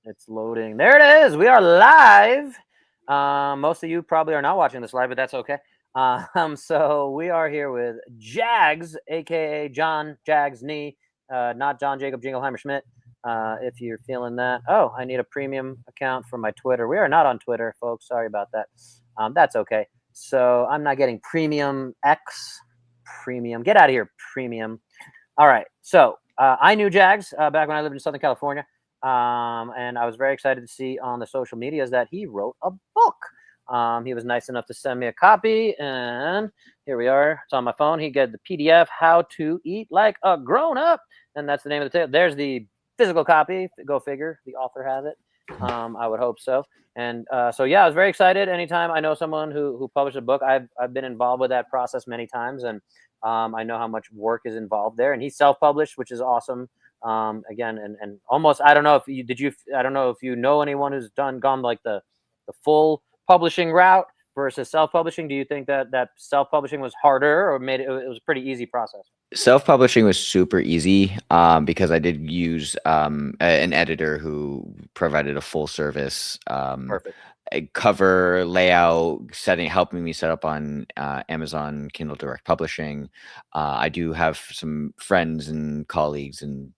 It's loading. There it is. We are live. Most of you probably are not watching this live, but that's okay. So we are here with Jags, aka John Jags Knee, not John Jacob Jingleheimer Schmidt. If you're feeling that, oh, I need a premium account for my Twitter. We are not on Twitter, folks. Sorry about that. That's okay. So I'm not getting premium X. Premium. Get out of here, premium. All right. So I knew Jags back when I lived in Southern California. And I was very excited to see on the social medias that he wrote a book. He was nice enough to send me a copy, and here we are. It's on my phone. He got the PDF, How to Eat Like a Grown Up, and that's the name of the tale. There's the physical copy. Go figure. The author has it. I would hope so. And so yeah, I was very excited. Anytime I know someone who published a book, I've been involved with that process many times, and I know how much work is involved there. And he's self-published, which is awesome. Again, and almost I don't know if you I don't know if you know anyone who's gone like the full publishing route versus self-publishing. Do you think that self-publishing was harder or made it was a pretty easy process? Self-publishing was super easy because I did use an editor who provided a full service Perfect. a cover layout setting, helping me set up on Amazon Kindle Direct Publishing. I do have some friends and colleagues and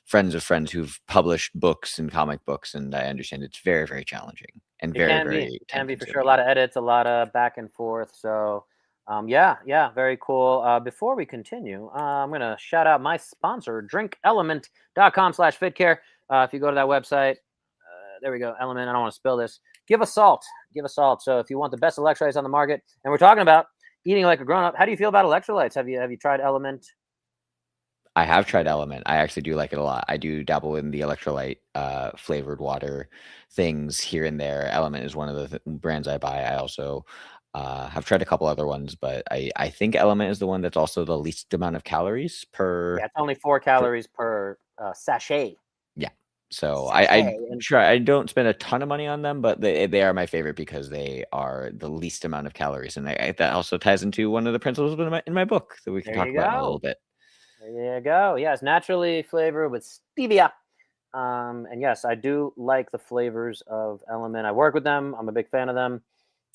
friends of friends who've published books and comic books, and I understand it's very, very challenging and It very, can be. very It time can be for sure. A consuming. lot of edits, a lot of back and forth. So, yeah, very cool. Before we continue, I'm going to shout out my sponsor, drinkelement.com/fitcare. If you go to that website, there we go, Element. I don't want to spill this. Give us salt. Give us salt. So, if you want the best electrolytes on the market, and we're talking about eating like a grown up, how do you feel about electrolytes? Have you tried Element? I have tried Element. I actually do like it a lot. I do dabble in the electrolyte flavored water things here and there. Element is one of the brands I buy. I also have tried a couple other ones, but I think Element is the one that's also the least amount of calories per. Yeah, it's only 4 calories per sachet. Yeah. So I Sachet. And try. I don't spend a ton of money on them, but they are my favorite because they are the least amount of calories, and that also ties into one of the principles in my book that we can there talk you about in a little go. bit. There you go. Yes, naturally flavored with stevia. And yes, I do like the flavors of Element. I work with them. I'm a big fan of them.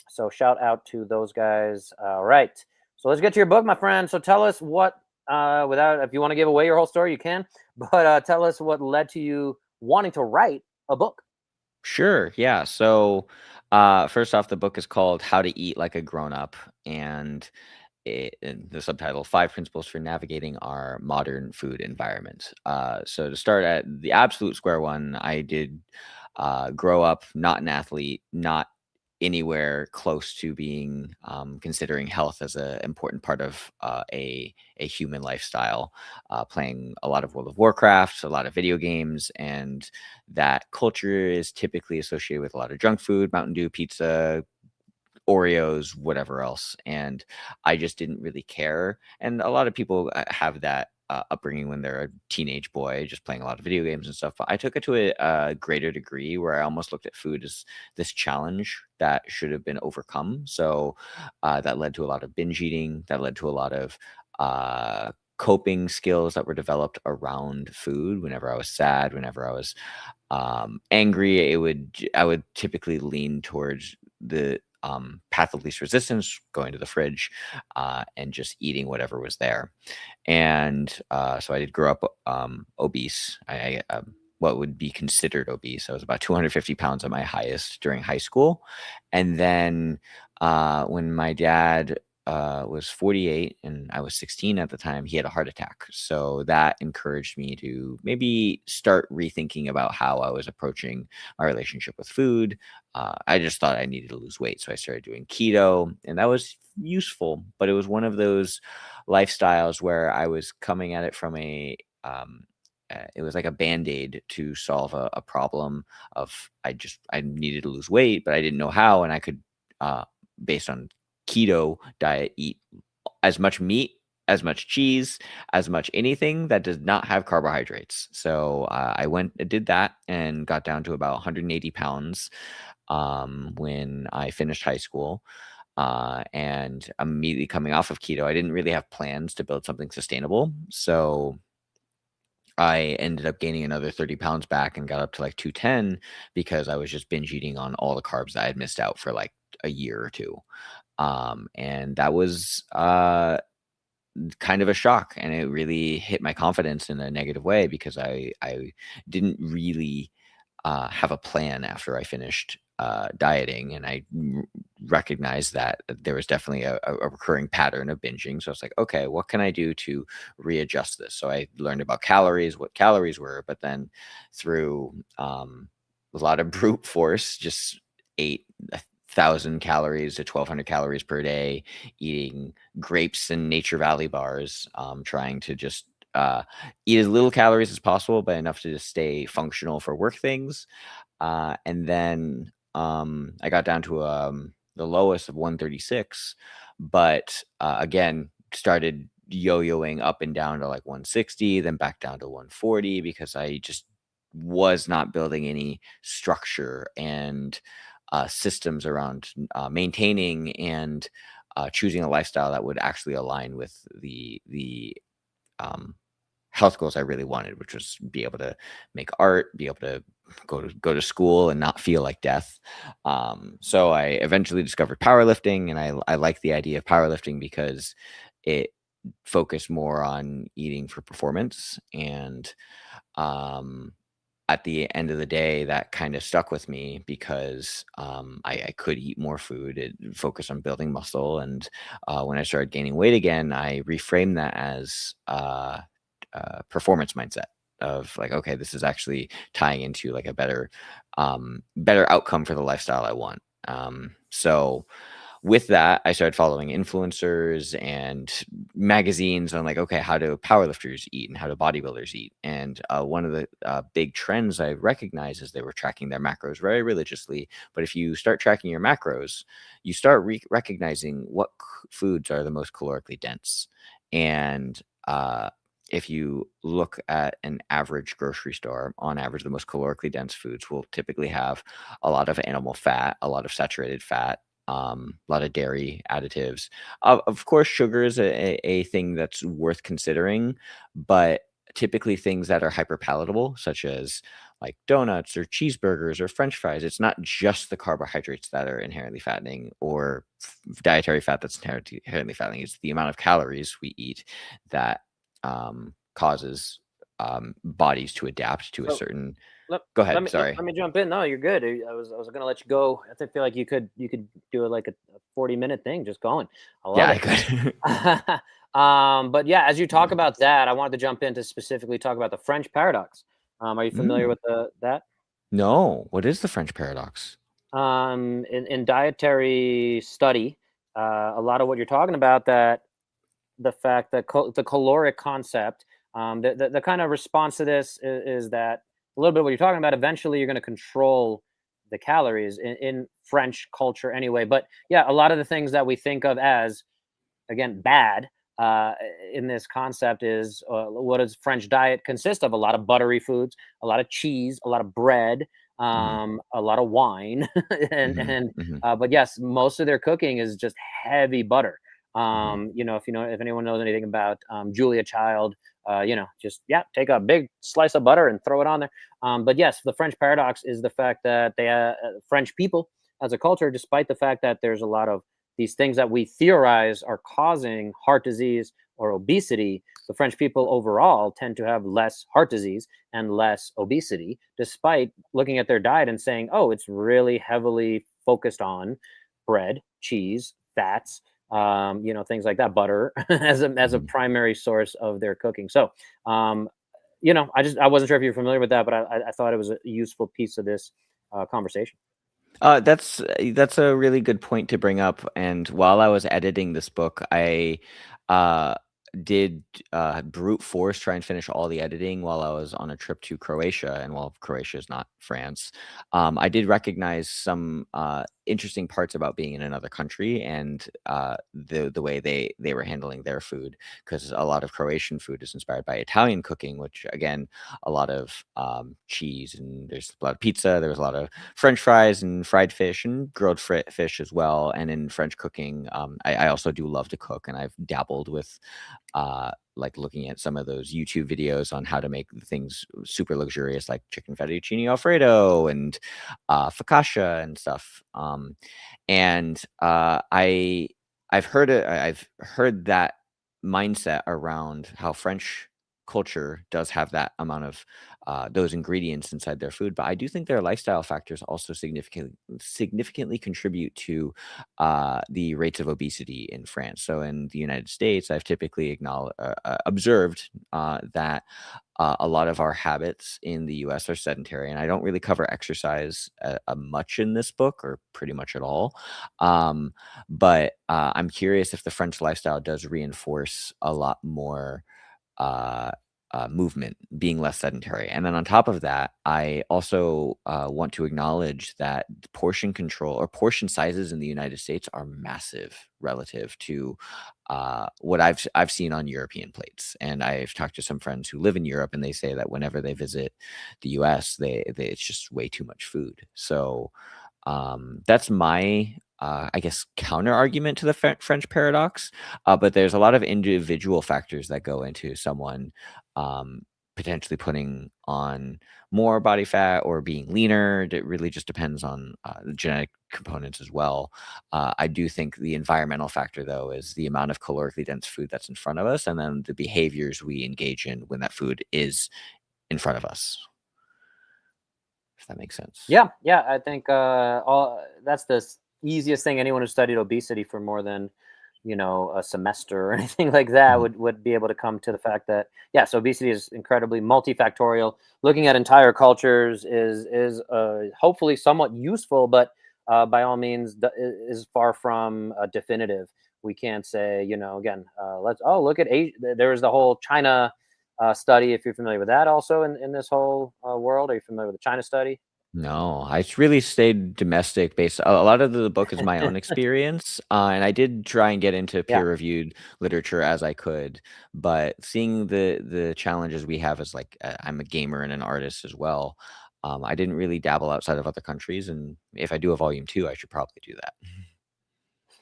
So shout out to those guys. All right. So let's get to your book, my friend. So tell us what, without, if you want to give away your whole story, you can. But tell us what led to you wanting to write a book. Sure. Yeah. So, first off, the book is called How to Eat Like a Grown Up, and in the subtitle, Five Principles for Navigating Our Modern Food Environment. So, to start at the absolute square one, I did grow up not an athlete, not anywhere close to being considering health as an important part of a human lifestyle, playing a lot of World of Warcraft, a lot of video games, and that culture is typically associated with a lot of junk food, Mountain Dew, pizza, Oreos, whatever else. And I just didn't really care. And a lot of people have that upbringing when they're a teenage boy, just playing a lot of video games and stuff. But I took it to a greater degree where I almost looked at food as this challenge that should have been overcome. So that led to a lot of binge eating, that led to a lot of coping skills that were developed around food. Whenever I was sad, whenever I was angry, I would typically lean towards the path of least resistance, going to the fridge, and just eating whatever was there. And so I did grow up obese. What would be considered obese. I was about 250 pounds at my highest during high school. And then when my dad was 48 and I was 16 at the time, he had a heart attack. So that encouraged me to maybe start rethinking about how I was approaching my relationship with food. I just thought I needed to lose weight. So I started doing keto, and that was useful, but it was one of those lifestyles where I was coming at it from it was like a band-aid to solve a problem of I needed to lose weight, but I didn't know how. And I could, uh, based on keto diet, eat as much meat, as much cheese, as much anything that does not have carbohydrates. So I went and did that and got down to about 180 pounds when I finished high school. And immediately coming off of keto, I didn't really have plans to build something sustainable. So I ended up gaining another 30 pounds back and got up to like 210 because I was just binge eating on all the carbs that I had missed out for like a year or two. And that was kind of a shock, and it really hit my confidence in a negative way because I didn't really have a plan after I finished dieting, and I recognized that there was definitely a recurring pattern of binging. So I was like, okay, what can I do to readjust this? So I learned about calories, what calories were, but then through a lot of brute force, just ate 1,000 calories to 1,200 calories per day, eating grapes and Nature Valley bars, trying to just eat as little calories as possible, but enough to just stay functional for work things. And then I got down to the lowest of 136, but again, started yo-yoing up and down to like 160, then back down to 140 because I just was not building any structure and systems around maintaining and choosing a lifestyle that would actually align with the um, health goals I really wanted, which was be able to make art, be able to go to school and not feel like death. So I eventually discovered powerlifting, and I like the idea of powerlifting because it focused more on eating for performance. And um, at the end of the day, that kind of stuck with me because I could eat more food, it focused on building muscle. And when I started gaining weight again, I reframed that as performance mindset of like, okay, this is actually tying into like a better outcome for the lifestyle I want. So with that, I started following influencers and magazines on like, okay, how do powerlifters eat and how do bodybuilders eat? And one of the big trends I recognized is they were tracking their macros very religiously. But if you start tracking your macros, you start recognizing what foods are the most calorically dense. And if you look at an average grocery store, on average, the most calorically dense foods will typically have a lot of animal fat, a lot of saturated fat, a lot of dairy additives. Of course, sugar is a thing that's worth considering, but typically things that are hyper palatable, such as like donuts or cheeseburgers or French fries, it's not just the carbohydrates that are inherently fattening or dietary fat that's inherently fattening. It's the amount of calories we eat that causes bodies to adapt to a So certain. let Go let ahead. me let, Sorry. let me jump in. No, you're good. I was gonna let you go. Feel like you could do it like a 40-minute thing, just going. I Yeah, love I it. could. But yeah, as you talk about that, I wanted to jump in to specifically talk about the French paradox. Are you familiar Mm. with that? No. What is the French paradox? In dietary study, a lot of what you're talking about, that the fact that the caloric concept, the kind of response to this is that a little bit of what you're talking about. Eventually, you're going to control the calories in French culture anyway. But yeah, a lot of the things that we think of as, again, bad uh, in this concept is, what does French diet consist of? A lot of buttery foods, a lot of cheese, a lot of bread, Mhm, a lot of wine, mhm, and mhm, but yes, most of their cooking is just heavy butter. mhm, If anyone knows anything about Julia Child, just, yeah, take a big slice of butter and throw it on there. But yes, the French paradox is the fact that French people as a culture, despite the fact that there's a lot of these things that we theorize are causing heart disease or obesity, the French people overall tend to have less heart disease and less obesity, despite looking at their diet and saying, oh, it's really heavily focused on bread, cheese, fats, things like that, butter as a mhm. primary source of their cooking. So, I wasn't sure if you're familiar with that, but I thought it was a useful piece of this conversation. That's a really good point to bring up. And while I was editing this book, I uh, did brute force try and finish all the editing while I was on a trip to Croatia. And while Croatia is not France, I did recognize some interesting parts about being in another country and the way they were handling their food. Because a lot of Croatian food is inspired by Italian cooking, which again, a lot of cheese, and there's a lot of pizza. There was a lot of French fries and fried fish and grilled fish as well. And in French cooking, I also do love to cook, and I've dabbled with like looking at some of those YouTube videos on how to make things super luxurious, like chicken fettuccine alfredo and focaccia and stuff. And I've heard that mindset around how French culture does have that amount of those ingredients inside their food, but I do think their lifestyle factors also significantly contribute to the rates of obesity in France. So in the United States, I've typically observed that a lot of our habits in the US are sedentary, and I don't really cover exercise much in this book, or pretty much at all. But I'm curious if the French lifestyle does reinforce a lot more uh, movement, being less sedentary. And then on top of that, I also want to acknowledge that portion control or portion sizes in the United States are massive relative to what I've seen on European plates. And I've talked to some friends who live in Europe, and they say that whenever they visit the U.S., they it's just way too much food. So that's my I guess counter argument to the French paradox. But there's a lot of individual factors that go into someone um, potentially putting on more body fat or being leaner. It really just depends on the genetic components as well. I do think the environmental factor, though, is the amount of calorically dense food that's in front of us, and then the behaviors we engage in when that food is in front of us. If that makes sense. Yeah, yeah, I think all that's the easiest thing. Anyone who studied obesity for more than, a semester or anything like that Mhm. would be able to come to the fact that yes, obesity is incredibly multifactorial. Looking at entire cultures is hopefully somewhat useful, but by all means is far from definitive. We can't say, again, let's look at Asia. There's the whole China study. If you're familiar with that, also in this whole world, are you familiar with the China study? No, I really stayed domestic based. A lot of the book is my own experience, and I did try and get into Yeah. peer-reviewed literature as I could, but seeing the challenges we have as like I'm a gamer and an artist as well, I didn't really dabble outside of other countries, and if I do a volume 2, I should probably do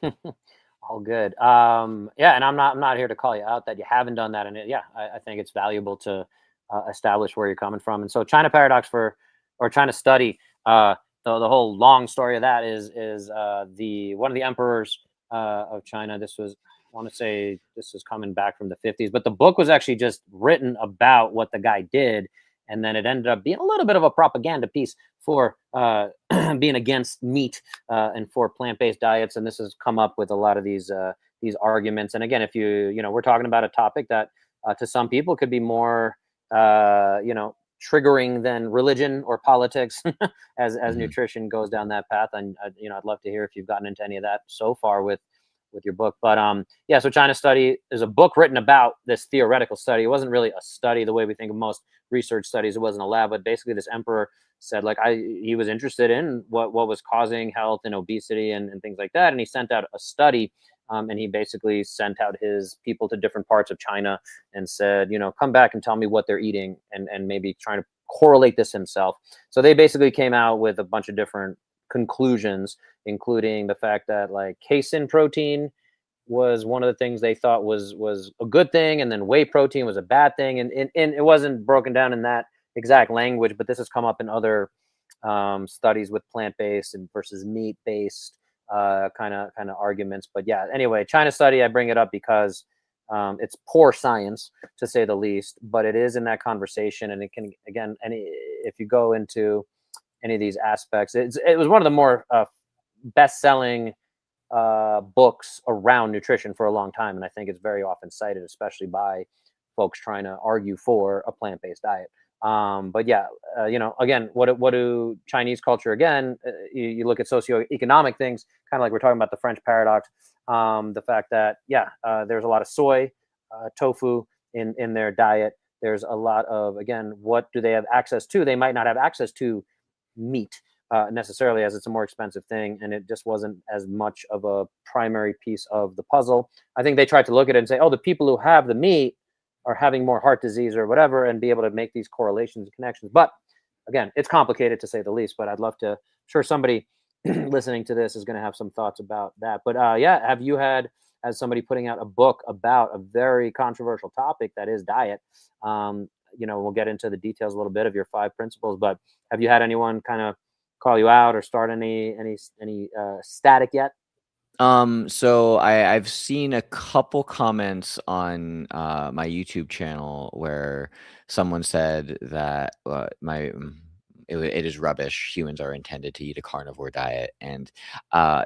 that. All good. Yeah, and I'm not here to call you out that you haven't done that, and yeah, I think it's valuable to establish where you're coming from. And so, China paradox or China study. The whole long story of that is the one of the emperors of China. This was, I want to say, this is coming back from the 50s, but the book was actually just written about what the guy did, and then it ended up being a little bit of a propaganda piece for being against meat and for plant-based diets. And this has come up with a lot of these arguments. And again, if we're talking about a topic that to some people could be more triggering than religion or politics, as Mhm. nutrition goes down that path. And I'd love to hear if you've gotten into any of that so far with your book. But yeah, so China study is a book written about this theoretical study. It wasn't really a study the way we think of most research studies. It wasn't a lab, but basically this emperor said, like, he was interested in what was causing health and obesity and things like that, and he sent out a study. And he basically sent out his people to different parts of China and said, come back and tell me what they're eating, and maybe trying to correlate this himself. So they basically came out with a bunch of different conclusions, including the fact that like casein protein was one of the things they thought was a good thing, and then whey protein was a bad thing, and it wasn't broken down in that exact language, but this has come up in other studies with plant-based and versus meat-based kind of arguments. But yeah, anyway, China study, I bring it up because it's poor science to say the least, but it is in that conversation, and it can, again, if you go into any of these aspects, it was one of the more best-selling books around nutrition for a long time, and I think it's very often cited, especially by folks trying to argue for a plant-based diet. But yeah, again, what do Chinese culture, again? You look at socioeconomic things, kind of like we're talking about the French paradox. The fact that yeah, there's a lot of soy, tofu in their diet. There's a lot of, again, what do they have access to? They might not have access to meat necessarily, as it's a more expensive thing, and it just wasn't as much of a primary piece of the puzzle. I think they tried to look at it and say, oh, the people who have the meat are having more heart disease or whatever, and be able to make these correlations and connections. But again, it's complicated to say the least. But I'd love to. Sure, somebody listening to this is going to have some thoughts about that. But yeah, have you had as somebody putting out a book about a very controversial topic that is diet. Um, we'll get into the details a little bit of your 5 principles, but have you had anyone kind of call you out or start any static yet? So I've seen a couple comments on my YouTube channel where someone said that it is rubbish. Humans are intended to eat a carnivore diet, and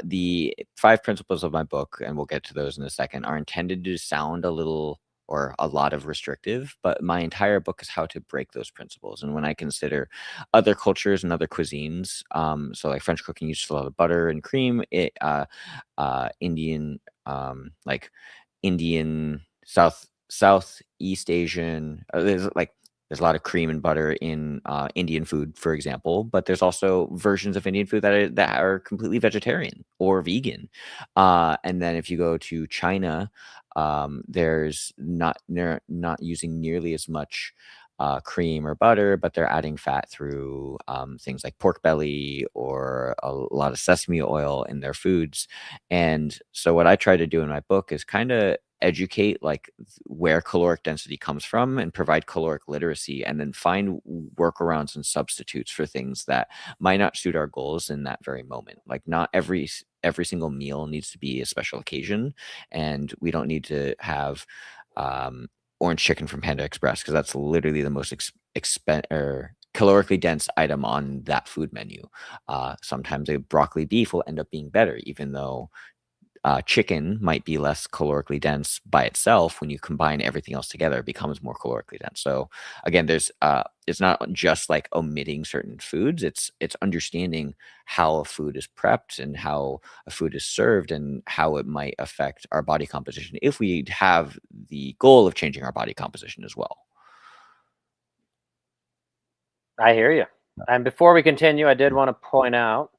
the 5 principles of my book, and we'll get to those in a second, are intended to sound a little or a lot of restrictive, but my entire book is how to break those principles. And when I consider other cultures and other cuisines, so like French cooking uses a lot of butter and cream. Indian, like Indian, Southeast Asian. There's a lot of cream and butter in Indian food, for example, but there's also versions of Indian food that are completely vegetarian or vegan. And then if you go to China, there's they're not using nearly as much cream or butter, but they're adding fat through things like pork belly or a lot of sesame oil in their foods. And so, what I try to do in my book is kind of educate like where caloric density comes from and provide caloric literacy, and then find workarounds and substitutes for things that might not suit our goals in that very moment. Like, not every single meal needs to be a special occasion, and we don't need to have um, orange chicken from Panda Express because that's literally the most or calorically dense item on that food menu. Sometimes a broccoli beef will end up being better, even though chicken might be less calorically dense by itself. When you combine everything else together, it becomes more calorically dense. So again, it's not just like omitting certain foods. It's understanding how a food is prepped and how a food is served and how it might affect our body composition if we have the goal of changing our body composition as well. I hear you. And before we continue, I did want to point out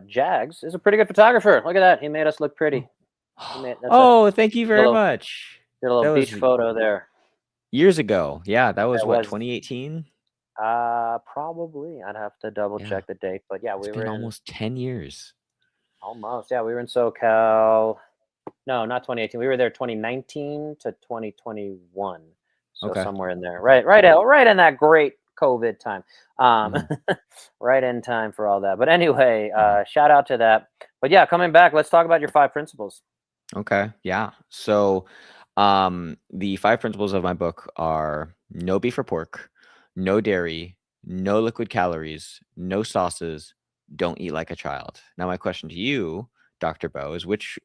Jags is a pretty good photographer. Look at that. He made us look pretty. That's a Oh, thank you very little much. little That beach was photo there. years ago. Yeah, that was That what, was 2018? probably. I'd have to double Yeah, check the date, but yeah, it's we were been in almost 10 years. almost. Yeah, we were in SoCal. No, not 2018. We were there 2019 to 2021. So Okay. somewhere in there. Right in that great COVID time. Um Mhm, right in time for all that. But anyway, mhm. shout out to that. But yeah, coming back, let's talk about your 5 principles. Okay, yeah. So, the 5 principles of my book are: no beef or pork, no dairy, no liquid calories, no sauces, don't eat like a child. Now my question to you, Dr. Bo, is which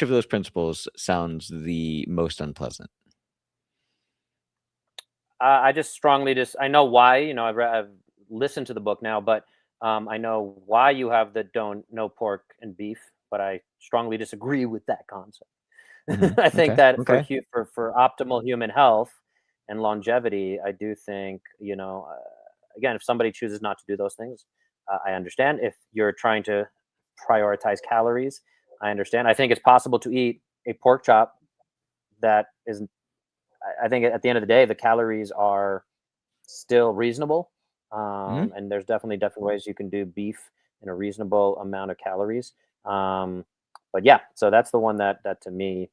of those principles sounds the most unpleasant? I just strongly I know why. I've listened to the book now, but I know why you have the don't no pork and beef. But I strongly disagree with that concept. Mhm. I think Okay, that okay. for optimal human health and longevity, I do think again, if somebody chooses not to do those things, I understand. If you're trying to prioritize calories, I understand. I think it's possible to eat a pork chop that is. I think at the end of the day, the calories are still reasonable, Mhm. and there's definitely different ways you can do beef in a reasonable amount of calories. Um, but yeah, so that's the one that to me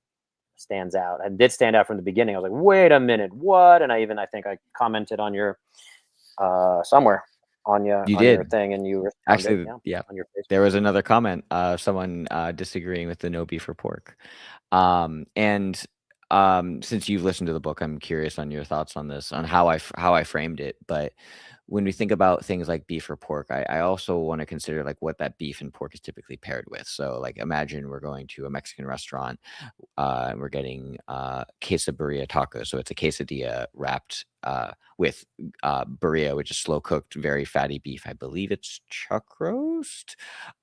stands out and did stand out from the beginning. I was like, wait a minute, what? And I think I commented on your somewhere You on your did. thing, and you responded, Actually, yeah, yeah. on your There Facebook. was another comment, someone, disagreeing with the no beef or pork. And since you've listened to the book, I'm curious on your thoughts on this, on how I framed it. But when we think about things like beef or pork, I also want to consider like what that beef and pork is typically paired with. So like, imagine we're going to a Mexican restaurant, and we're getting quesadilla tacos. So it's a quesadilla wrapped with burrito, which is slow cooked, very fatty beef. I believe it's chuck roast.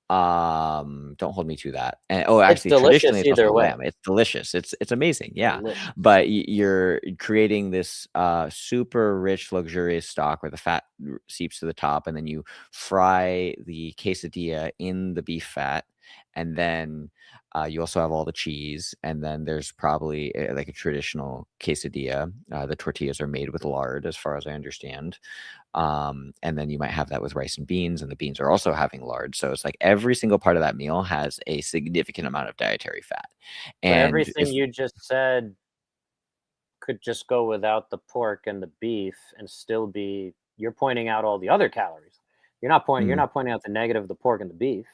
Don't hold me to that. And oh, It's actually, traditionally, delicious it's also either way. lamb. It's delicious. It's amazing. Yeah, Delicious. but you're creating this super rich, luxurious stock where the fat seeps to the top, and then you fry the quesadilla in the beef fat, and then you also have all the cheese, and then there's probably like a traditional quesadilla. The tortillas are made with lard, as far as I understand. And then you might have that with rice and beans, and the beans are also having lard. So it's like every single part of that meal has a significant amount of dietary fat. But And everything if you just said could just go without the pork and the beef and still be, you're pointing out all the other calories. You're mm, not pointing out the negative of the pork and the beef.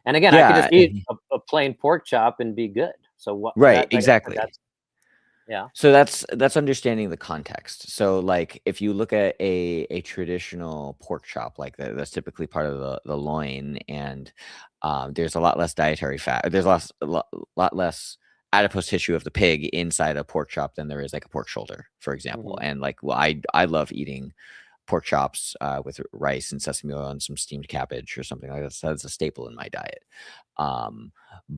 And again, I could yeah, just eat a plain pork chop and be good. So what right, that, like I said, exactly. that's yeah. So that's understanding the context. So like if you look at a traditional pork chop, like that's typically part of the loin, and there's a lot less dietary fat. There's lot less adipose tissue of the pig inside a pork chop than there is like a pork shoulder, for example. Mhm. And like, well, I love eating pork chops with rice and sesame oil and some steamed cabbage or something like that. So that's a staple in my diet. Um,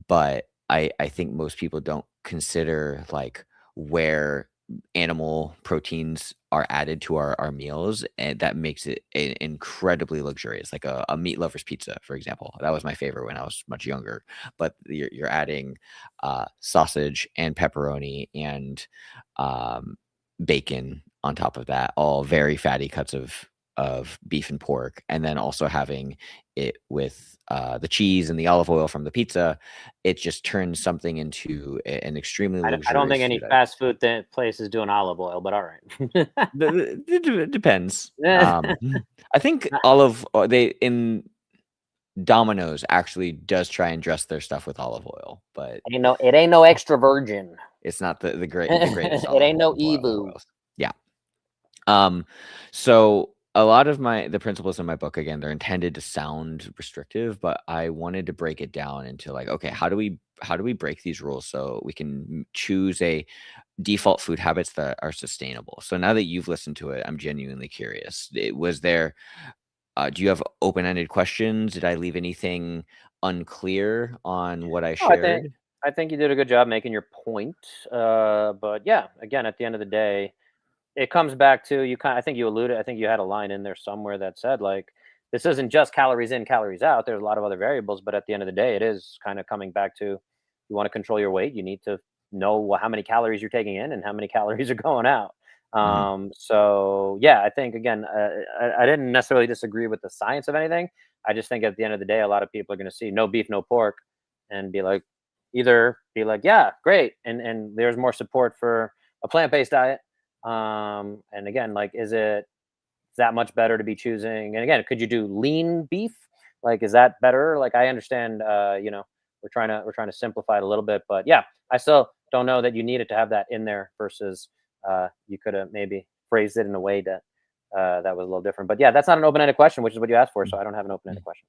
but I think most people don't consider like where animal proteins are added to our meals, and that makes it incredibly luxurious, like a meat lover's pizza, for example. That was my favorite when I was much younger. But you're adding sausage and pepperoni and um, bacon on top of that, all very fatty cuts of beef and pork, and then also having it with the cheese and the olive oil from the pizza. It just turns something into an extremely I don't think luxurious any food item. fast food place is doing olive oil, but all right. It depends. Eh, I think olive they in Domino's actually does try and dress their stuff with olive oil, but it ain't no extra virgin. it's not the greatest It olive ain't no Evu. oils. Yeah. Um, so a lot of the principles in my book, again, they're intended to sound restrictive, but I wanted to break it down into like, okay, how do we break these rules so we can choose a default food habits that are sustainable? So now that you've listened to it, I'm genuinely curious. Was there do you have open-ended questions? Did I leave anything unclear on what I No, shared? I think you did a good job making your point. But yeah, again, at the end of the day, it comes back to you. I think you alluded. I think you had a line in there somewhere that said like, this isn't just calories in, calories out. There's a lot of other variables, but at the end of the day, it is kind of coming back to you want to control your weight. You need to know how many calories you're taking in and how many calories are going out. Mhm, So yeah, I think again, I didn't necessarily disagree with the science of anything. I just think at the end of the day, a lot of people are going to see no beef, no pork, and be like, either be like, yeah, great, and there's more support for a plant based diet. And again, like, is it that much better to be choosing? And again, could you do lean beef? Like, is that better? Like, I understand, we're trying to simplify it a little bit, but yeah, I still don't know that you needed to have that in there versus you could have maybe phrased it in a way that that was a little different. But yeah, that's not an open ended question, which is what you asked for. mm, So I don't have an open mm. ended question.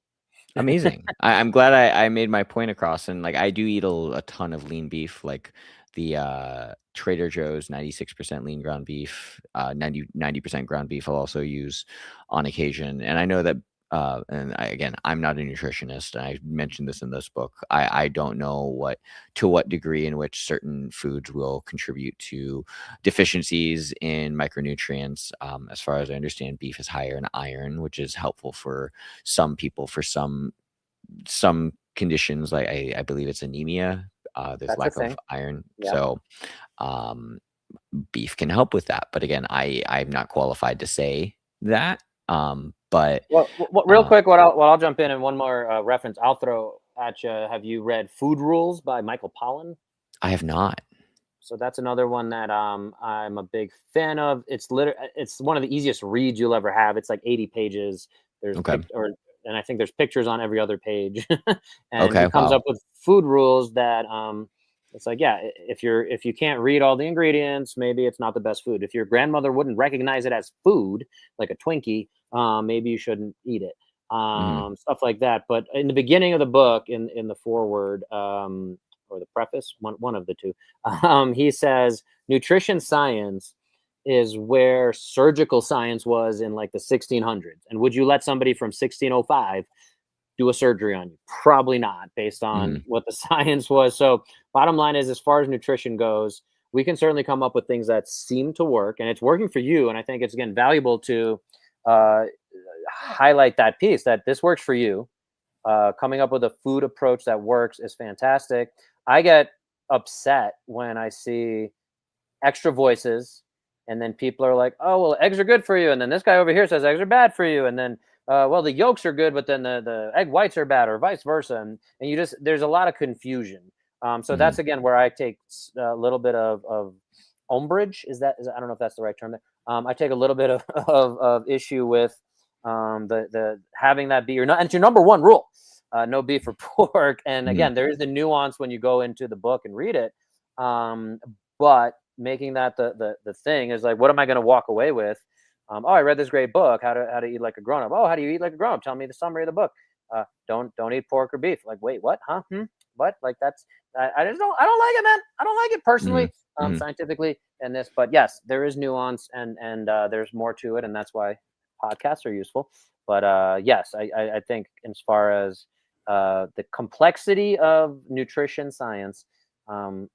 Amazing. I'm glad I made my point across, and, like, I do eat a ton of lean beef, like, the, Trader Joe's 96% lean ground beef, 90% ground beef I'll also use on occasion, and I know that, and again, I'm not a nutritionist, and I mentioned this in this book. I don't know what degree in which certain foods will contribute to deficiencies in micronutrients. As far as I understand, beef is higher in iron, which is helpful for some people for some conditions, like I believe it's anemia. There's That's a lack of thing. iron, Yeah. so um, beef can help with that. But again, I'm not qualified to say that. But Well, real uh, quick, what I'll jump in and one more reference I'll throw at you. Have you read Food Rules by Michael Pollan? I have not. So that's another one that I'm a big fan of. It's one of the easiest reads you'll ever have. It's like 80 pages. There's Okay. and I think there's pictures on every other page. And he Okay. comes Wow. up with food rules that it's like, yeah, if you can't read all the ingredients, maybe it's not the best food. If your grandmother wouldn't recognize it as food, like a Twinkie, maybe you shouldn't eat it. Hmm. Stuff like that. But in the beginning of the book, in the foreword, or the preface, one of the two, he says nutrition science is where surgical science was in like the 1600s. And would you let somebody from 1605 do a surgery on you? Probably not, based on Hmm. what the science was. So, bottom line is, as far as nutrition goes, we can certainly come up with things that seem to work, and it's working for you. And I think it's again valuable to uh, highlight that piece that this works for you. Coming up with a food approach that works is fantastic. I get upset when I see extra voices, and then people are like, "Oh, well, eggs are good for you," and then this guy over here says eggs are bad for you, and then, well, the yolks are good, but then the egg whites are bad, or vice versa, and you just there's a lot of confusion. So Mhm. that's again where I take a little bit of umbrage. I don't know if that's the right term. I take a little bit of of issue with the having that be your and it's your number one rule. No beef or pork. And Mhm. again, there is the nuance when you go into the book and read it. But making that the thing is like, what am I going to walk away with? Oh, I read this great book, how to eat like a grown up. Oh, how do you eat like a grown up? Tell me the summary of the book. Don't eat pork or beef. Like, wait, what? Huh? What? Like that's I just don't like it, man. I don't like it Mhm. personally, Mhm. scientifically and this. But yes, there is nuance and there's more to it, and that's why podcasts are useful. But yes, I think as far as the complexity of nutrition science,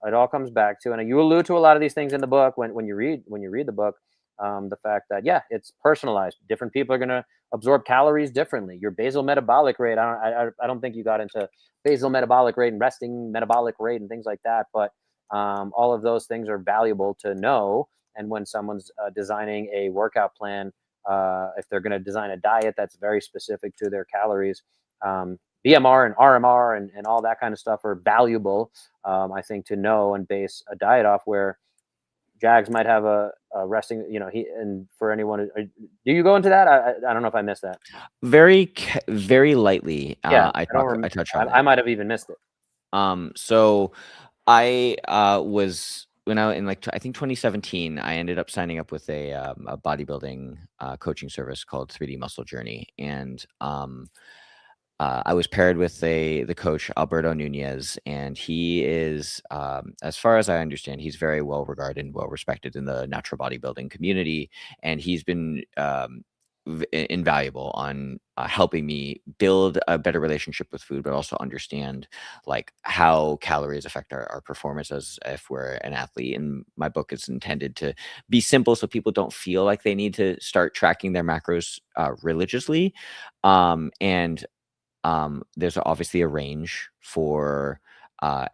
it all comes back to, and you allude to a lot of these things in the book when you read the book. The fact that yeah, it's personalized. Different people are going to absorb calories differently. Your basal metabolic rate. I don't think you got into basal metabolic rate and resting metabolic rate and things like that. But all of those things are valuable to know. And when someone's designing a workout plan, if they're going to design a diet that's very specific to their calories, BMR and RMR and all that kind of stuff are valuable, I think, to know and base a diet off. Where Jags might have a resting, and for anyone, do you go into that? I don't know if I missed that. Very lightly, Yeah, I touch on I it. might have even missed it. So I was when I in like I think 2017, I ended up signing up with a bodybuilding coaching service called 3D Muscle Journey, and I was paired with the coach Alberto Nunez, and he is, as far as I understand, he's very well regarded and well respected in the natural bodybuilding community, and he's been invaluable on helping me build a better relationship with food, but also understand like how calories affect our performance as if we're an athlete. And my book is intended to be simple so people don't feel like they need to start tracking their macros religiously. And There's obviously a range for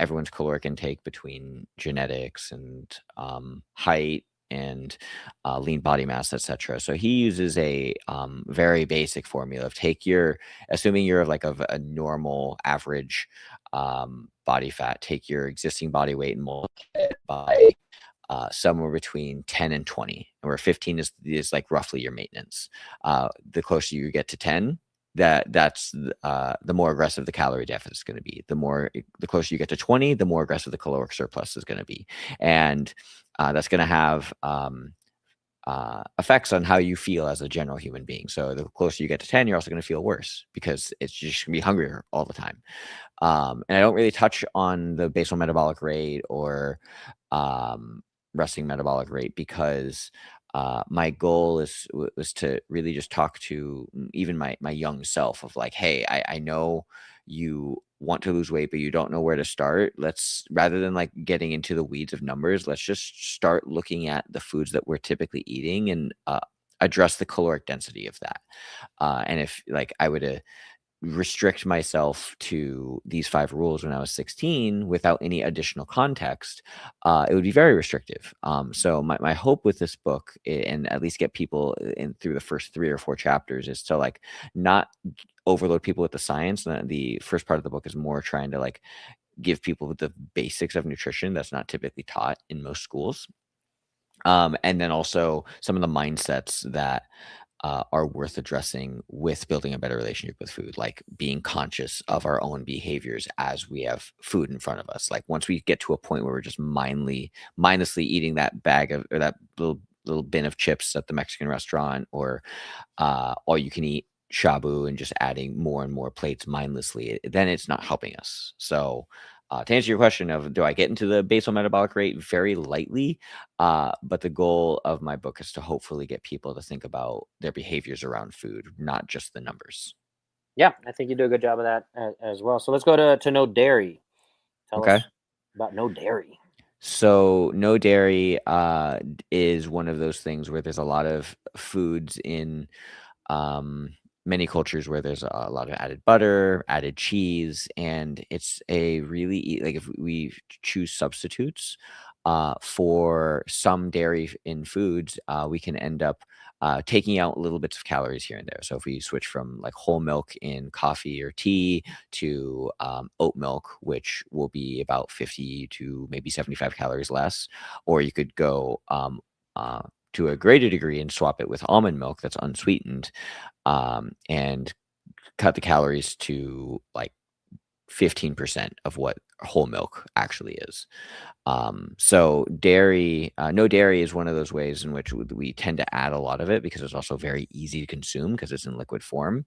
everyone's caloric intake between genetics and height and lean body mass, etc. So he uses a very basic formula of take your, assuming you're like of a normal average body fat, take your existing body weight and multiply it by somewhere between 10 and 20, where 15 is like roughly your maintenance. The closer you get to 10, the more aggressive the calorie deficit is going to be. The closer you get to 20, the more aggressive the caloric surplus is going to be, and that's going to have effects on how you feel as a general human being. So the closer you get to 10, you're also going to feel worse because it's just going to be hungrier all the time. And I don't really touch on the basal metabolic rate or um, resting metabolic rate because my goal was to really just talk to even my young self of like, hey, I know you want to lose weight, but you don't know where to start. Let's, rather than like getting into the weeds of numbers, let's just start looking at the foods that we're typically eating and address the caloric density of that. And if like I would restrict myself to these 5 rules when I was 16 without any additional context, it would be very restrictive. So my hope with this book, and at least get people in through the first 3 or 4 chapters, is to like not overload people with the science. And the first part of the book is more trying to like give people the basics of nutrition that's not typically taught in most schools. And then also some of the mindsets that are worth addressing with building a better relationship with food, like being conscious of our own behaviors as we have food in front of us. Like once we get to a point where we're just mindlessly eating that bag of, or that little bin of chips at the Mexican restaurant, or all you can eat shabu and just adding more and more plates mindlessly, then it's not helping us. So, to answer your question of do I get into the basal metabolic rate, very lightly, but the goal of my book is to hopefully get people to think about their behaviors around food, not just the numbers. Yeah, I think you do a good job of that as well. So let's go to no dairy. Tell Okay. us about no dairy. So no dairy is one of those things where there's a lot of foods in many cultures where there's a lot of added butter, added cheese, and it's a really like if we choose substitutes for some dairy in foods, we can end up taking out little bits of calories here and there. So if we switch from like whole milk in coffee or tea to oat milk, which will be about 50 to maybe 75 calories less, or you could go to a greater degree and swap it with almond milk that's unsweetened, and cut the calories to like 15% of what whole milk actually is. So dairy, no dairy is one of those ways in which we tend to add a lot of it because it's also very easy to consume because it's in liquid form.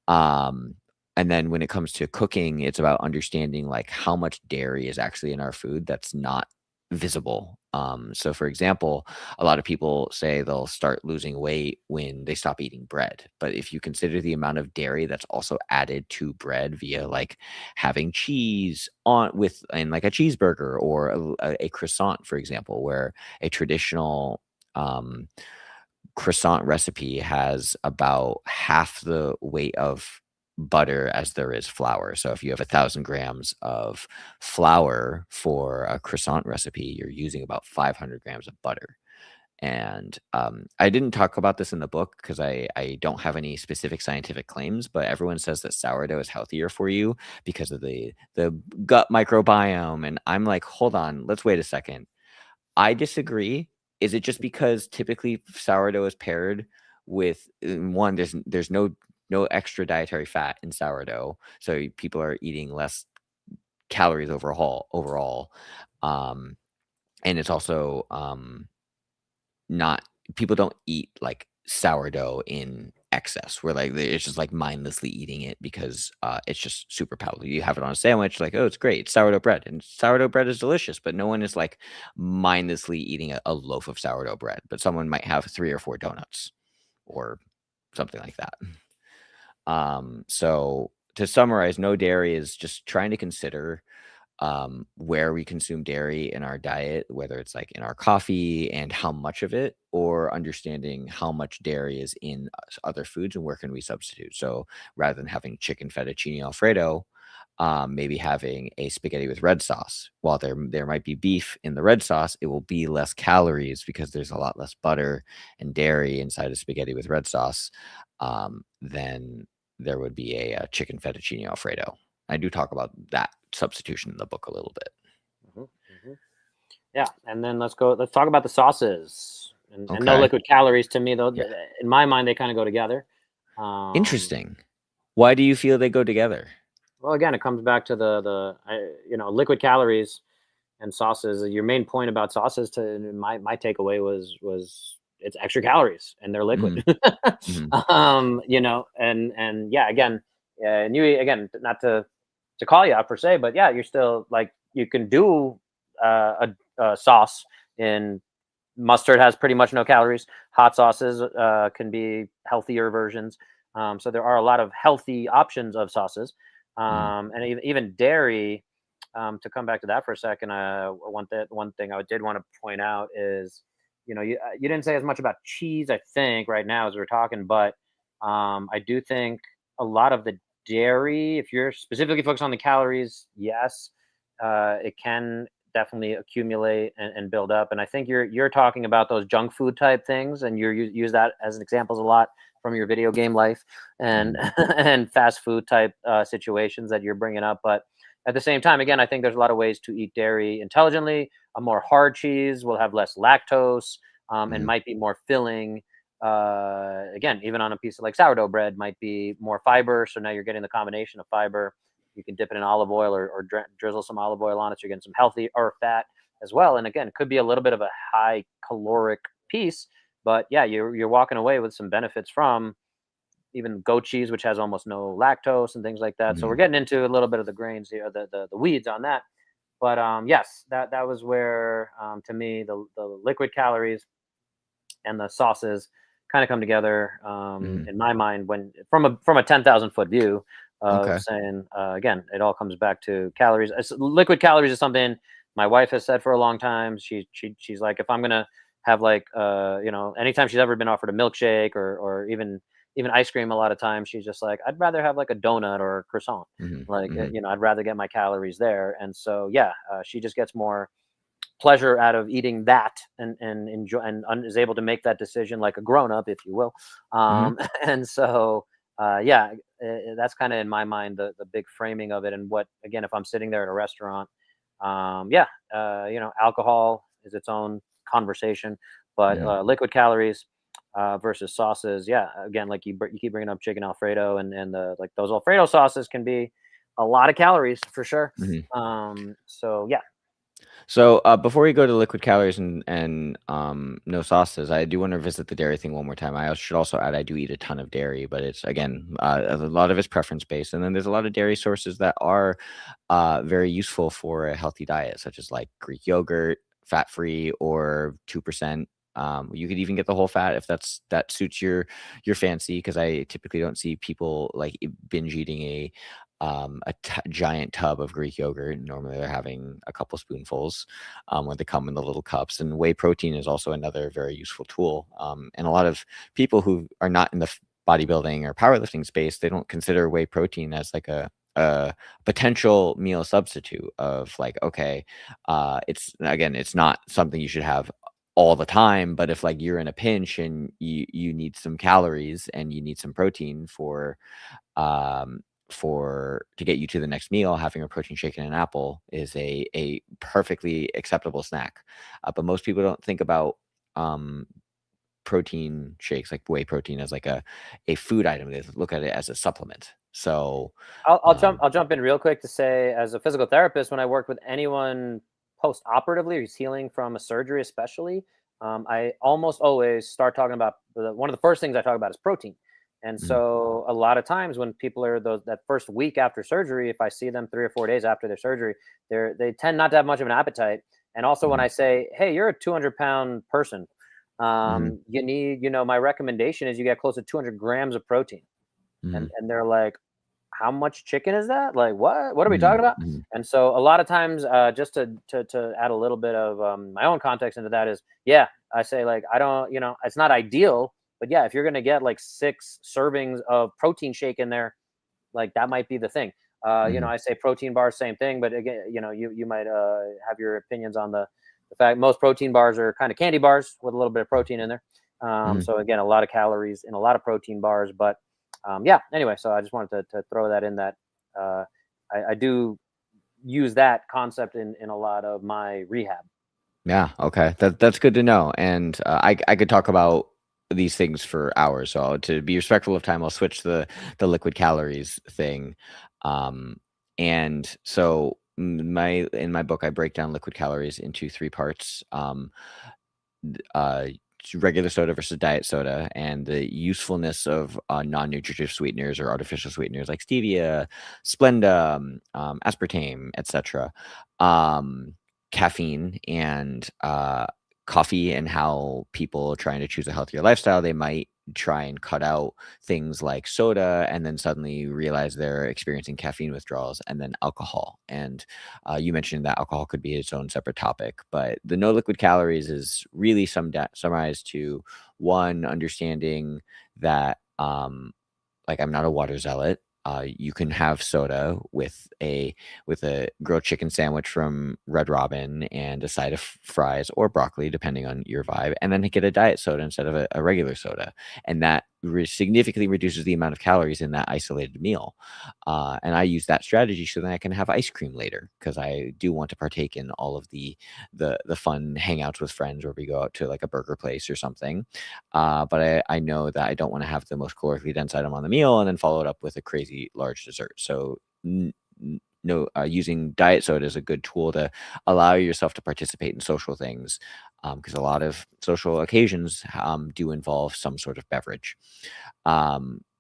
Um, and then when it comes to cooking, it's about understanding like how much dairy is actually in our food that's not visible. So for example, a lot of people say they'll start losing weight when they stop eating bread. But if you consider the amount of dairy that's also added to bread via like having cheese on with in like a cheeseburger or a croissant, for example, where a traditional um, croissant recipe has about half the weight of butter as there is flour. So if you have 1,000 grams of flour for a croissant recipe, you're using about 500 grams of butter. And I didn't talk about this in the book because I don't have any specific scientific claims, but everyone says that sourdough is healthier for you because of the gut microbiome. And I'm like, hold on, let's wait a second. I disagree. Is it just because typically sourdough is paired with one, there's no extra dietary fat in sourdough, so people are eating less calories overall. Um, and it's also not people don't eat like sourdough in excess where like it's just like mindlessly eating it because it's just super palatable. You have it on a sandwich, like, oh, it's great, it's sourdough bread, and sourdough bread is delicious, but no one is like mindlessly eating a loaf of sourdough bread, but someone might have 3 or 4 donuts or something like that. So to summarize, no dairy is just trying to consider where we consume dairy in our diet, whether it's like in our coffee and how much of it, or understanding how much dairy is in other foods and where can we substitute. So rather than having chicken fettuccine alfredo, maybe having a spaghetti with red sauce. While there might be beef in the red sauce, it will be less calories because there's a lot less butter and dairy inside of spaghetti with red sauce than there would be a chicken fettuccine alfredo. I do talk about that substitution in the book a little bit. Mhm, mhm. Yeah, and then let's talk about the sauces, and no Okay. liquid calories to me, though, Yeah. in my mind, they kinda go together. Um, Interesting. Why do you feel they go together? well, again, it comes back to liquid calories and sauces. Your main point about sauces, to my takeaway was it's extra calories and they're liquid. Mhm, mhm, And yeah, again, and you again, not to call you out per se, but yeah, you're still like you can do a sauce in mustard has pretty much no calories. Hot sauces can be healthier versions. So there are a lot of healthy options of sauces, mhm, and even dairy. To come back to that for a second, one thing I did want to point out is, you didn't say as much about cheese, I think, right now as we're talking, but I do think a lot of the dairy, if you're specifically focused on the calories, yes, it can definitely accumulate and build up. And I think you're talking about those junk food type things, and you use that as examples a lot from your video game life and mhm, and fast food type situations that you're bringing up. But at the same time, again, I think there's a lot of ways to eat dairy intelligently. A more hard cheese will have less lactose and mhm, might be more filling. Again, even on a piece of like sourdough bread, might be more fiber. So now you're getting the combination of fiber. You can dip it in olive oil or drizzle some olive oil on it. So you're getting some healthy or fat as well. And again, it could be a little bit of a high caloric piece, but yeah, you're walking away with some benefits from even goat cheese, which has almost no lactose and things like that. So we're mhm, getting into a little bit of the grains here, the weeds on that. But yes, that was where to me the liquid calories and the sauces kind of come together mhm. in my mind when from a 10,000 foot view of Okay. saying again, it all comes back to calories. Liquid calories is something my wife has said for a long time. She's like, if I'm gonna have like anytime she's ever been offered a milkshake or even even ice cream, a lot of times she's just like, I'd rather have like a donut or a croissant. Mhm, Like, mhm, you know, I'd rather get my calories there. And so, yeah, she just gets more pleasure out of eating that, and enjoy, and is able to make that decision like a grown up, if you will. mhm, And so, yeah, that's kind of in my mind the big framing of it. And what, again, if I'm sitting there at a restaurant, yeah, you know, alcohol is its own conversation, but mhm. liquid calories versus sauces, yeah, again, like you keep bringing up chicken Alfredo, and the like those Alfredo sauces can be a lot of calories for sure. Mhm. So yeah. So before we go to liquid calories and no sauces, I do want to visit the dairy thing one more time. Should also add I do eat a ton of dairy, but it's again a lot of it's preference based, and then there's a lot of dairy sources that are very useful for a healthy diet, such as like Greek yogurt, fat free or 2%. You could even get the whole fat if that suits your fancy. Because I typically don't see people like binge eating a giant tub of Greek yogurt. Normally, they're having a couple spoonfuls when they come in the little cups. And whey protein is also another very useful tool. And a lot of people who are not in the bodybuilding or powerlifting space, they don't consider whey protein as like a potential meal substitute of like, okay, it's again, it's not something you should have all the time, but if like you're in a pinch and you need some calories and you need some protein um for to get you to the next meal, having a protein shake and an apple is a perfectly acceptable snack. But most people don't think about um protein shakes like whey protein as like a food item. They look at it as a supplement. So I'll jump in real quick to say, as a physical therapist, when I work with anyone post operatively who's healing from a surgery, especially, I almost always start talking about one of the first things I talk about is protein. And mhm, so, a lot of times when people are that first week after surgery, if I see them 3 or 4 days after their surgery, they tend not to have much of an appetite. And also, when mhm, I say, "Hey, you're a 200-pound person, mhm, you need, you know, my recommendation is you get close to 200 grams of protein," mhm, and they're like, how much chicken is that? Like, what are we talking mhm, about? mhm, And so, a lot of times, just to add a little bit of my own context into that is, yeah, I say, like, I don't, you know, it's not ideal, but yeah, if you're gonna get like 6 servings of protein shake in there, like that might be the thing. You know, mhm, I say protein bars, same thing, but again, you know, you might have your opinions on the fact most protein bars are kind of candy bars with a little bit of protein in there. mhm. So again, a lot of calories in a lot of protein bars, but yeah. Anyway, so I just wanted to throw that in, that uh, I do use that concept in a lot of my rehab. Yeah, okay. That's good to know. And I could talk about these things for hours. So to be respectful of time, I'll switch the liquid calories thing. Um, and so my in my book, I break down liquid calories into three parts. Uh, Regular soda versus diet soda, and the usefulness of non-nutritive sweeteners or artificial sweeteners like stevia, Splenda, aspartame, etc. Um, Caffeine and coffee, and how people trying to choose a healthier lifestyle, they might try and cut out things like soda and then suddenly realize they're experiencing caffeine withdrawals, and then alcohol. And you mentioned that alcohol could be its own separate topic, but the no liquid calories is really summarized to one, understanding that like I'm not a water zealot. You can have soda with a grilled chicken sandwich from Red Robin and a side of fries or broccoli, depending on your vibe, and then get a diet soda instead of a regular soda, and that significantly reduces the amount of calories in that isolated meal. And I use that strategy so that I can have ice cream later, because I do want to partake in all of the fun hangouts with friends, where we go out to like a burger place or something. But I know that I don't want to have the most calorically dense item on the meal and then follow it up with a crazy large dessert. So, no, using diet soda is a good tool to allow yourself to participate in social things, because a lot of social occasions do involve some sort of beverage.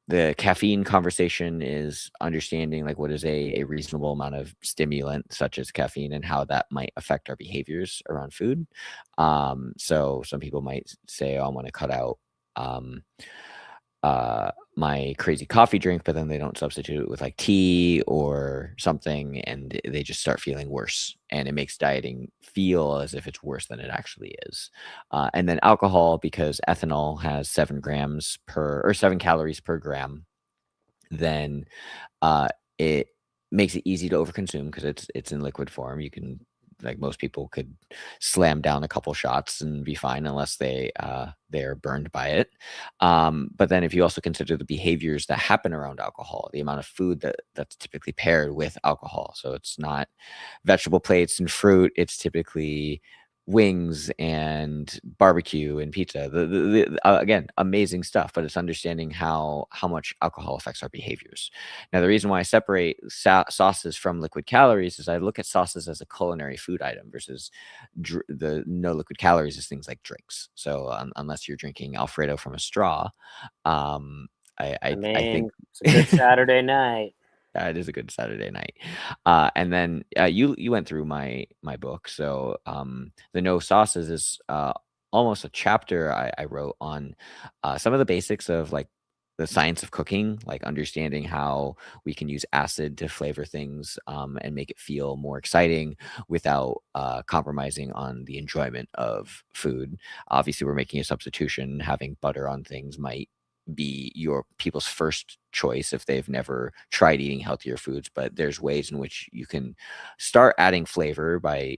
The caffeine conversation is understanding like what is a reasonable amount of stimulant, such as caffeine, and how that might affect our behaviors around food. So some people might say, "Oh, I want to cut out." Um, my crazy coffee drink, but then they don't substitute it with like tea or something, and they just start feeling worse. And it makes dieting feel as if it's worse than it actually is. And then alcohol, because ethanol has 7 grams per or 7 calories per gram, then uh, it makes it easy to overconsume because it's in liquid form. You can like most people could slam down a couple shots and be fine unless they're burned by it. But then if you also consider the behaviors that happen around alcohol, the amount of food that's typically paired with alcohol. So it's not vegetable plates and fruit. It's typically wings and barbecue and pizza. Again, amazing stuff, but it's understanding how much alcohol affects our behaviors. Now, the reason why I separate sauces from liquid calories is I look at sauces as a culinary food item versus the no liquid calories is things like drinks. So unless you're drinking Alfredo from a straw, um, I I think mean, it's a good Saturday night. it is a good Saturday night. And then you went through my book, so the no sauces is almost a chapter I wrote on some of the basics of like the science of cooking, like understanding how we can use acid to flavor things and make it feel more exciting without compromising on the enjoyment of food. Obviously, we're making a substitution. Having butter on things might be your people's first choice if they've never tried eating healthier foods, but there's ways in which you can start adding flavor by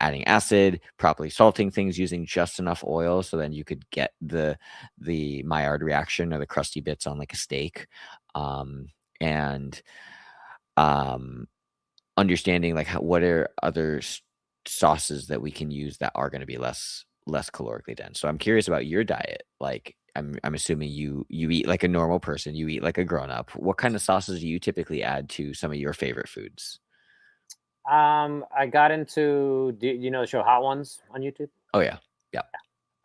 adding acid, properly salting things using just enough oil, so then you could get the Maillard reaction or the crusty bits on like a steak, and um, understanding like what are other sauces that we can use that are going to be less calorically dense. So I'm curious about your diet. Like I'm assuming you eat like a normal person, you eat like a grown up. What kind of sauces do you typically add to some of your favorite foods? I got into. Do you know the show Hot Ones on YouTube? Oh yeah. Yeah.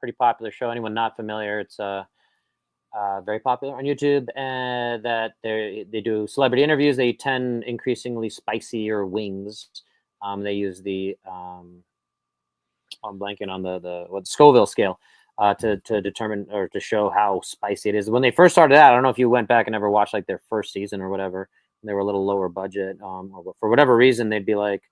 Pretty popular show. Anyone not familiar? It's very popular on YouTube, and that they do celebrity interviews. They eat 10 increasingly spicier wings. They use the I'm blanking on the Scoville scale to determine or to show how spicy it is. When they first started out, I don't know if you went back and ever watched like their first season or whatever. They were a little lower budget, or for whatever reason, they'd be like,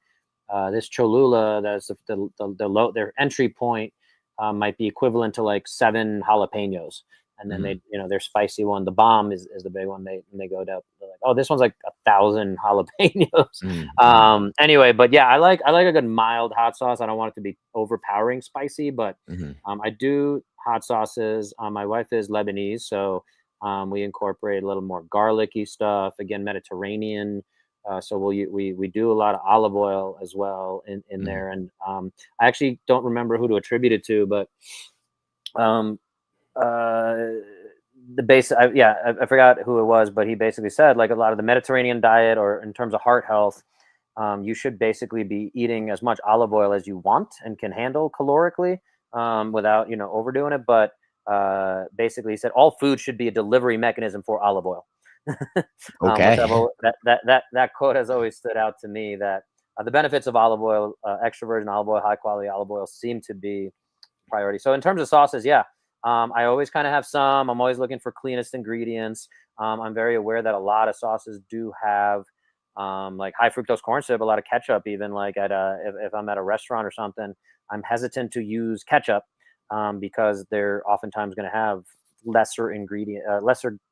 this Cholula, that's the low their entry point might be equivalent to like 7 jalapenos, and then Mhm. they their spicy one, the bomb is the big one. They go down. They're like, oh, this one's like 1,000 jalapenos. Mhm. Mhm. Anyway, but yeah, I like a good mild hot sauce. I don't want it to be overpowering spicy, but Mhm. I do hot sauces. My wife is Lebanese, so we incorporate a little more garlicky stuff. Again, Mediterranean. So we do a lot of olive oil as well in Mhm. there, and I actually don't remember who to attribute it to, but um, uh, the base I forgot who it was, but he basically said like a lot of the Mediterranean diet, or in terms of heart health, you should basically be eating as much olive oil as you want and can handle calorically, without overdoing it. But basically he said all food should be a delivery mechanism for olive oil. Which Okay. that quote has always stood out to me, that the benefits of olive oil, extra virgin olive oil, high quality olive oil, seem to be priority. So in terms of sauces, yeah, I always kind of have some. I'm always looking for cleanest ingredients. I'm very aware that a lot of sauces do have like high fructose corn syrup, a lot of ketchup, even like if I'm at a restaurant or something, I'm hesitant to use ketchup because they're oftentimes going to have lesser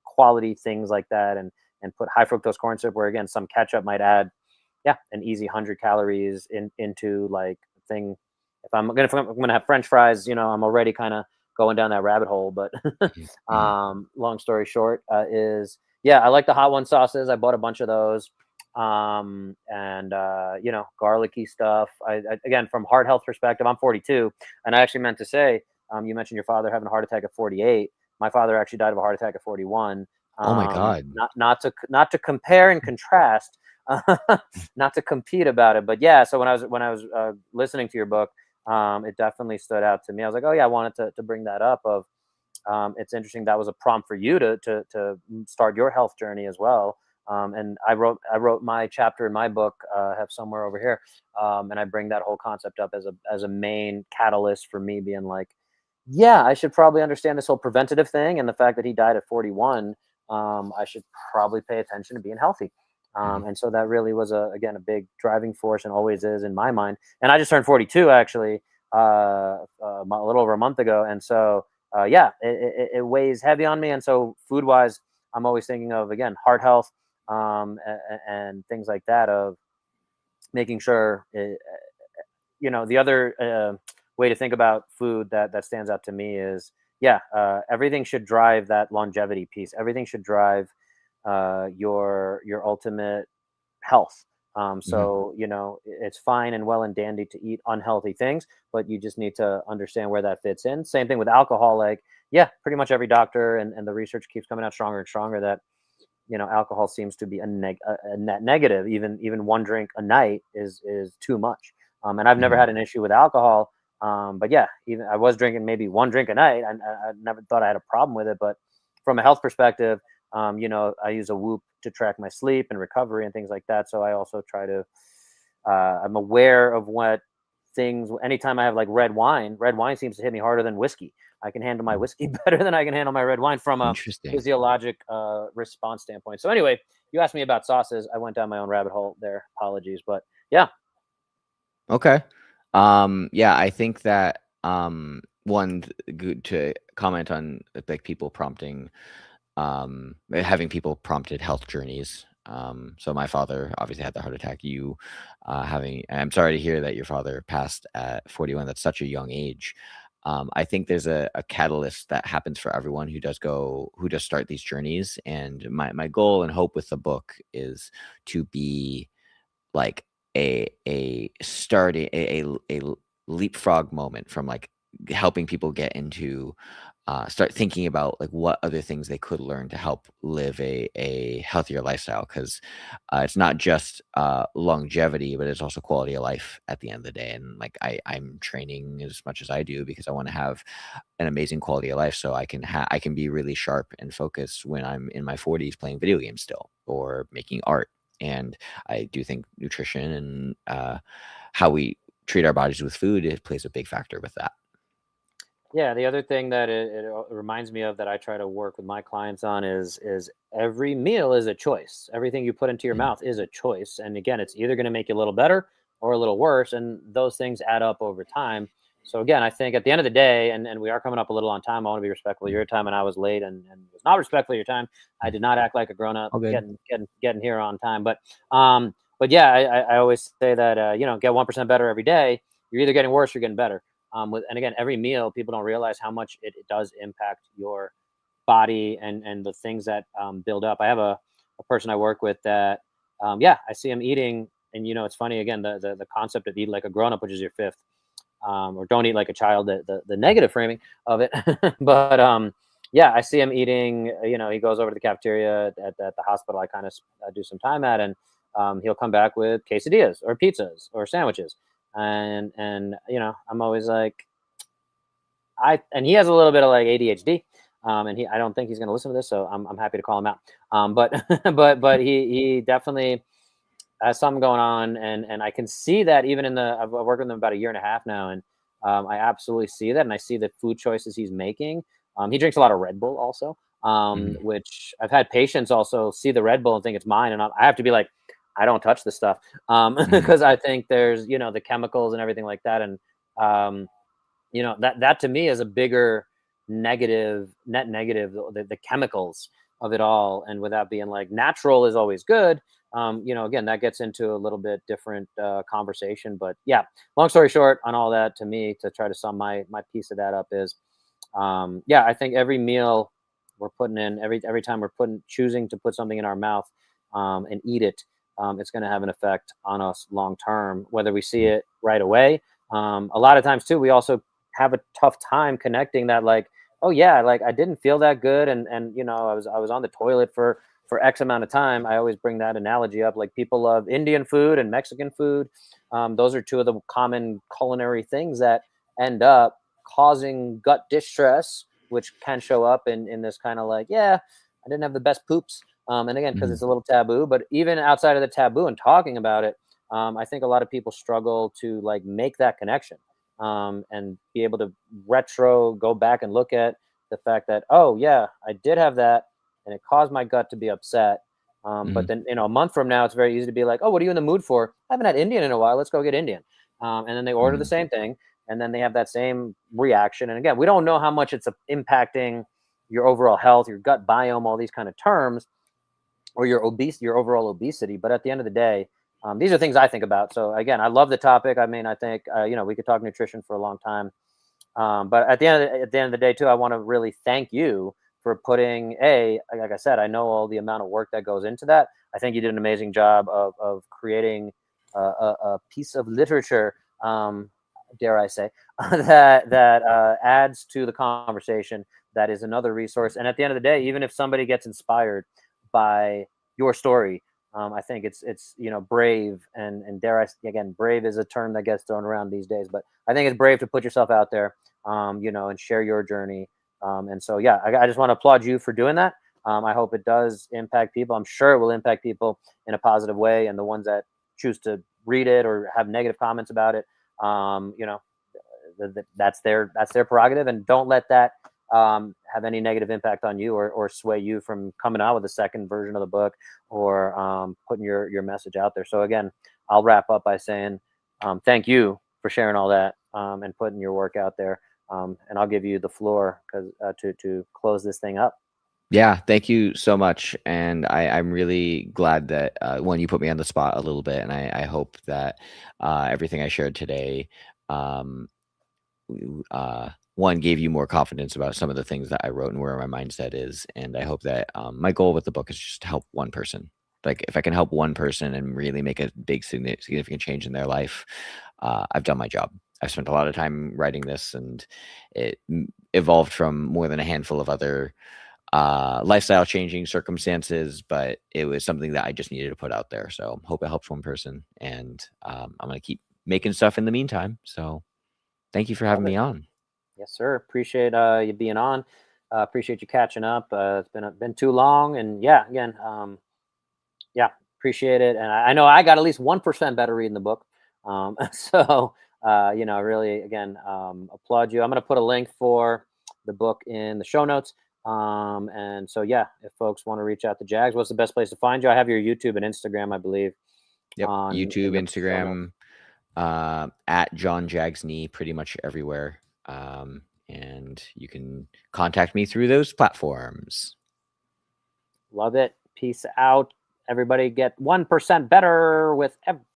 quality things like that, and put high fructose corn syrup, where again some ketchup might add an easy 100 calories into like thing. If I'm gonna have French fries, I'm already kind of going down that rabbit hole. But Mhm. Mhm. long story short, is yeah, I like the hot one sauces. I bought a bunch of those, and garlicky stuff. Again, from heart health perspective, I'm 42, and I actually meant to say, you mentioned your father having a heart attack at 48. My father actually died of a heart attack at 41. Oh my god. Not to compare and contrast, not to compete about it, but yeah. So when I was listening to your book, it definitely stood out to me. I was like, oh yeah, I wanted to bring that up. Of It's interesting that was a prompt for you to start your health journey as well. And I wrote my chapter in my book. I have somewhere over here, and I bring that whole concept up as a main catalyst for me being like, yeah, I should probably understand this whole preventative thing and the fact that he died at 41. I should probably pay attention to being healthy. Mhm. And so that really was again a big driving force and always is in my mind. And I just turned 42 actually, a little over a month ago. And so yeah, it weighs heavy on me. And so food wise, I'm always thinking of again heart health, and things like that, of making sure the other way to think about food that stands out to me is, yeah, everything should drive that longevity piece. Everything should drive your ultimate health. Mhm. So it's fine and well and dandy to eat unhealthy things, but you just need to understand where that fits in. Same thing with alcohol. Like, yeah, pretty much every doctor and the research keeps coming out stronger and stronger that alcohol seems to be a net negative. Even one drink a night is too much. And I've never Mhm. had an issue with alcohol. But yeah, even I was drinking maybe one drink a night. I never thought I had a problem with it. But from a health perspective, I use a Whoop to track my sleep and recovery and things like that. So I also try to. I'm aware of what things. Anytime I have like red wine seems to hit me harder than whiskey. I can handle my Mhm. whiskey better than I can handle my red wine from a Interesting. physiologic response standpoint. So anyway, you asked me about sauces. I went down my own rabbit hole there. Apologies, but yeah, Okay. Yeah, I think that one good to comment on like people prompting having people prompted health journeys. So my father obviously had the heart attack. You having I'm sorry to hear that your father passed at 41. That's such a young age. I think there's a catalyst that happens for everyone who does start these journeys. And my goal and hope with the book is to be like a starting a leapfrog moment from, like, helping people get into, start thinking about, like, what other things they could learn to help live a healthier lifestyle 'cause, it's not just, longevity, but it's also quality of life at the end of the day, and, like, I'm training as much as I do because I wanna have an amazing quality of life so I can be really sharp and focused when I'm in my 40s playing video games still or making art. And I do think nutrition and how we treat our bodies with food, it plays a big factor with that. yeah. The other thing that it reminds me of that I try to work with my clients on is every meal is a choice. Everything you put into your Mhm, mouth is a choice, and again, it's either going to make you a little better or a little worse, and those things add up over time. So again, I think at the end of the day, and we are coming up a little on time. I want to be respectful of mhm, your time, and I was late and was not respectful of your time. I mhm. did not act like a grown up All good. getting here on time, but yeah, I always say that get 1% better every day. You're either getting worse or you're getting better. And again, every meal, people don't realize how much it does impact your body and the things that build up. I have a person I work with that, yeah, I see him eating, and it's funny again the concept of eat like a grown up, which is your fifth, or don't eat like a child, the negative framing of it. But yeah, I see him eating. He goes over to the cafeteria at the hospital I kind of do some time at, and he'll come back with quesadillas or pizzas or sandwiches, and I'm always like, and he has a little bit of like ADHD. And I don't think he's going to listen to this, so I'm happy to call him out. But but he definitely has something going on, and I can see that even I've worked with him about a year and a half now, and I absolutely see that, and I see the food choices he's making. He drinks a lot of Red Bull also, Mhm, which I've had patients also see the Red Bull and think it's mine, and I have to be like, I don't touch this stuff, mhm, because I think there's the chemicals and everything like that, and um, that to me is a bigger net negative, the chemicals of it all, and without being like natural is always good. Again, that gets into a little bit different conversation, but yeah, long story short on all that, to me, to try to sum my piece of that up is, yeah, I think every meal we're putting in, every time we're choosing to put something in our mouth, and eat it, it's going to have an effect on us long term, whether we see mhm, it right away. A lot of times too, we also have a tough time connecting that, like, oh yeah, like I didn't feel that good, and I was on the toilet for X amount of time. I always bring that analogy up. Like, people love Indian food and Mexican food. Those are two of the common culinary things that end up causing gut distress, which can show up in this kind of like, yeah, I didn't have the best poops. And again, because mhm, it's a little taboo, but even outside of the taboo and talking about it, I think a lot of people struggle to like make that connection. and be able to go back and look at the fact that, oh yeah, I did have that, and it caused my gut to be upset. But Mhm. then, a month from now, it's very easy to be like, oh, what are you in the mood for? I haven't had Indian in a while. Let's go get Indian. And then they order the Mhm. same thing, and then they have that same reaction. And again, we don't know how much it's impacting your overall health, your gut biome, all these kind of terms, or your overall obesity. But at the end of the day, these are things I think about. So again, I love the topic. I mean, I think we could talk nutrition for a long time. But at the end of the day, too, I want to really thank you for putting like I said, I know all the amount of work that goes into that. I think you did an amazing job of creating a piece of literature, dare I say, that adds to the conversation. That is another resource. And at the end of the day, even if somebody gets inspired by your story, I think it's brave, and dare I again, brave is a term that gets thrown around these days, but I think it's brave to put yourself out there, and share your journey. And so, yeah, I just want to applaud you for doing that. I hope it does impact people. I'm sure it will impact people in a positive way. And the ones that choose to read it or have negative comments about it, um, you know, that's their prerogative. And don't let that have any negative impact on you, or sway you from coming out with a second version of the book, or putting your message out there. So again, I'll wrap up by saying thank you for sharing all that, and putting your work out there. And I'll give you the floor to close this thing up. Yeah, thank you so much, and I'm really glad that, one, you put me on the spot a little bit, and I hope that, everything I shared today, um, one, gave you more confidence about some of the things that I wrote and where my mindset is, and I hope that, my goal with the book is just to help one person. Like, if I can help one person and really make a big significant change in their life, I've done my job. I've spent a lot of time writing this, and it evolved from more than a handful of other lifestyle changing circumstances, but it was something that I just needed to put out there. So hope it helps one person. And I'm going to keep making stuff in the meantime. So thank you for having Love me it. on. Yes, sir. Appreciate you being on. Appreciate you catching up. It's been too long, and yeah, again, yeah, appreciate it. And I know I got at least 1% better reading the book. So really, again, applaud you. I'm going to put a link for the book in the show notes. And so yeah, if folks want to reach out to Jags, what's the best place to find you? I have your YouTube and Instagram, I believe, Yep. on YouTube, in the show notes. Instagram, at John Jags Knee, pretty much everywhere. And you can contact me through those platforms. Love it. Peace out. Everybody get 1% better with